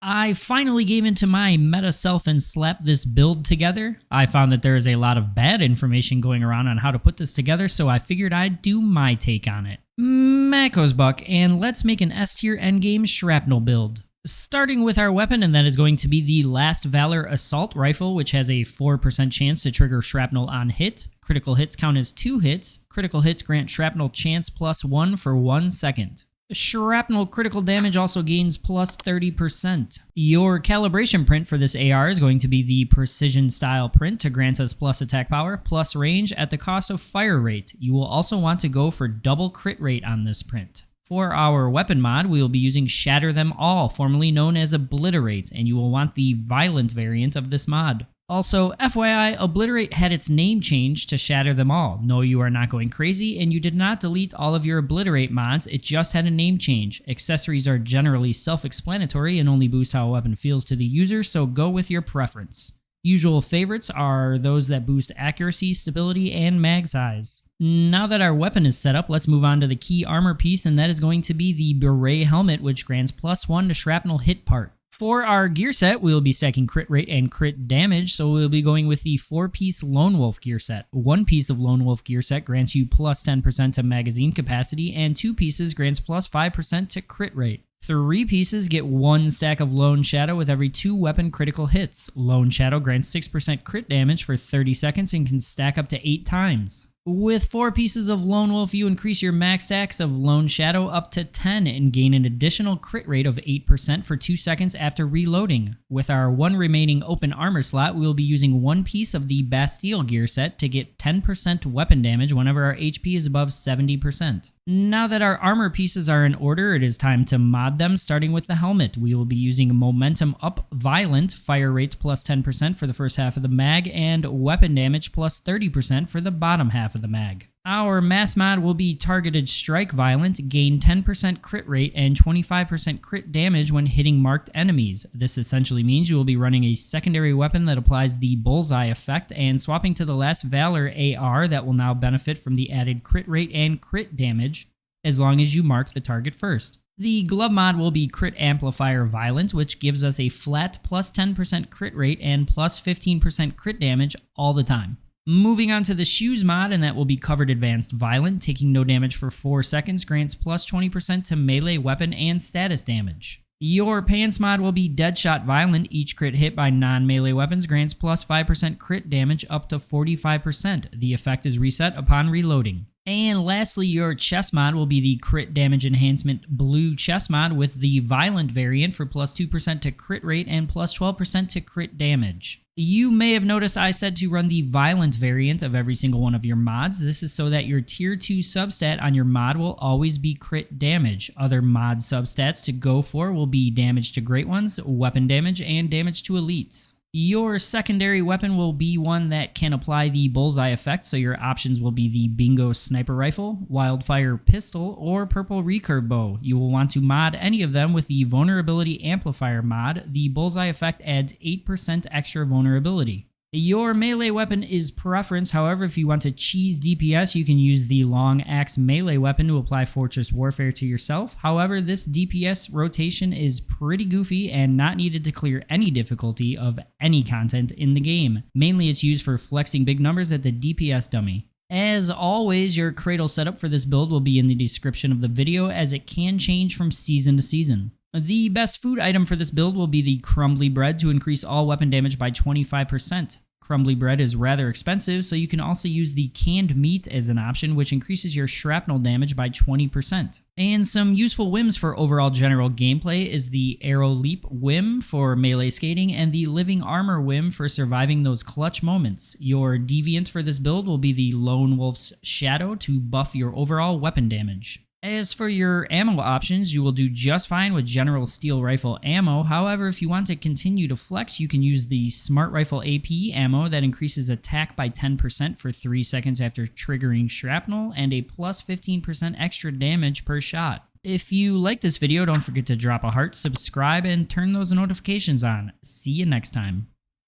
I finally gave into my meta self and slapped this build together. I found that there is a lot of bad information going around on how to put this together, so I figured I'd do my take on it. GetBuck, and let's make an S tier endgame shrapnel build. Starting with our weapon, and that is going to be the Last Valor Assault Rifle, which has a 4% chance to trigger shrapnel on hit. Critical hits count as 2 hits. Critical hits grant shrapnel chance +1 for 1 second. Shrapnel critical damage also gains plus 30%. Your calibration print for this AR is going to be the Precision Style print to grant us plus attack power, plus range at the cost of fire rate. You will also want to go for double crit rate on this print. For our weapon mod, we will be using Shatter Them All, formerly known as Obliterate, and you will want the violent variant of this mod. Also, FYI, Obliterate had its name changed to Shatter Them All. No, you are not going crazy, and you did not delete all of your Obliterate mods, it just had a name change. Accessories are generally self-explanatory and only boost how a weapon feels to the user, so go with your preference. Usual favorites are those that boost accuracy, stability, and mag size. Now that our weapon is set up, let's move on to the key armor piece, and that is going to be the Beret helmet, which grants +1 to shrapnel hit part. For our gear set, we will be stacking crit rate and crit damage, so we'll be going with the 4-piece Lone Wolf gear set. 1 piece of Lone Wolf gear set grants you plus 10% to magazine capacity, and 2 pieces grants plus 5% to crit rate. 3 pieces get 1 stack of Lone Shadow with every 2 weapon critical hits. Lone Shadow grants 6% crit damage for 30 seconds and can stack up to 8 times. With 4 pieces of Lone Wolf, you increase your max stacks of Lone Shadow up to 10 and gain an additional crit rate of 8% for 2 seconds after reloading. With our 1 remaining open armor slot, we will be using 1 piece of the Bastille gear set to get 10% weapon damage whenever our HP is above 70%. Now that our armor pieces are in order, it is time to mod them, starting with the helmet. We will be using Momentum Up Violent, fire rate plus 10% for the first half of the mag, and weapon damage plus 30% for the bottom half of the mag. Our mass mod will be Targeted Strike Violent, gain 10% crit rate and 25% crit damage when hitting marked enemies. This essentially means you will be running a secondary weapon that applies the bullseye effect and swapping to the Last Valor AR that will now benefit from the added crit rate and crit damage as long as you mark the target first. The glove mod will be Crit Amplifier Violent, which gives us a flat plus 10% crit rate and plus 15% crit damage all the time. Moving on to the shoes mod, and that will be Covered Advanced Violent, taking no damage for 4 seconds, grants plus 20% to melee weapon and status damage. Your pants mod will be Deadshot Violent, each crit hit by non-melee weapons grants plus 5% crit damage up to 45%. The effect is reset upon reloading. And lastly, your chest mod will be the Crit Damage Enhancement Blue chest mod with the Violent variant for plus 2% to crit rate and plus 12% to crit damage. You may have noticed I said to run the Violent variant of every single one of your mods. This is so that your tier 2 substat on your mod will always be crit damage. Other mod substats to go for will be damage to great ones, weapon damage, and damage to elites. Your secondary weapon will be one that can apply the bullseye effect, so your options will be the Bingo Sniper Rifle, Wildfire Pistol, or Purple Recurve Bow. You will want to mod any of them with the Vulnerability Amplifier mod. The bullseye effect adds 8% extra vulnerability. Your melee weapon is preference, however, if you want to cheese DPS, you can use the Long Axe melee weapon to apply Fortress Warfare to yourself. However, this DPS rotation is pretty goofy and not needed to clear any difficulty of any content in the game. Mainly it's used for flexing big numbers at the DPS dummy. As always, your Cradle Setup for this build will be in the description of the video, as it can change from season to season. The best food item for this build will be the Crumbly Bread to increase all weapon damage by 25%. Crumbly bread is rather expensive, so you can also use the canned meat as an option, which increases your shrapnel damage by 20%. And some useful whims for overall general gameplay is the Arrow Leap whim for melee skating and the Living Armor whim for surviving those clutch moments. Your deviant for this build will be the Lone Wolf's Shadow to buff your overall weapon damage. As for your ammo options, you will do just fine with General Steel Rifle ammo. However, if you want to continue to flex, you can use the Smart Rifle AP ammo that increases attack by 10% for 3 seconds after triggering shrapnel and a plus 15% extra damage per shot. If you like this video, don't forget to drop a heart, subscribe, and turn those notifications on. See you next time.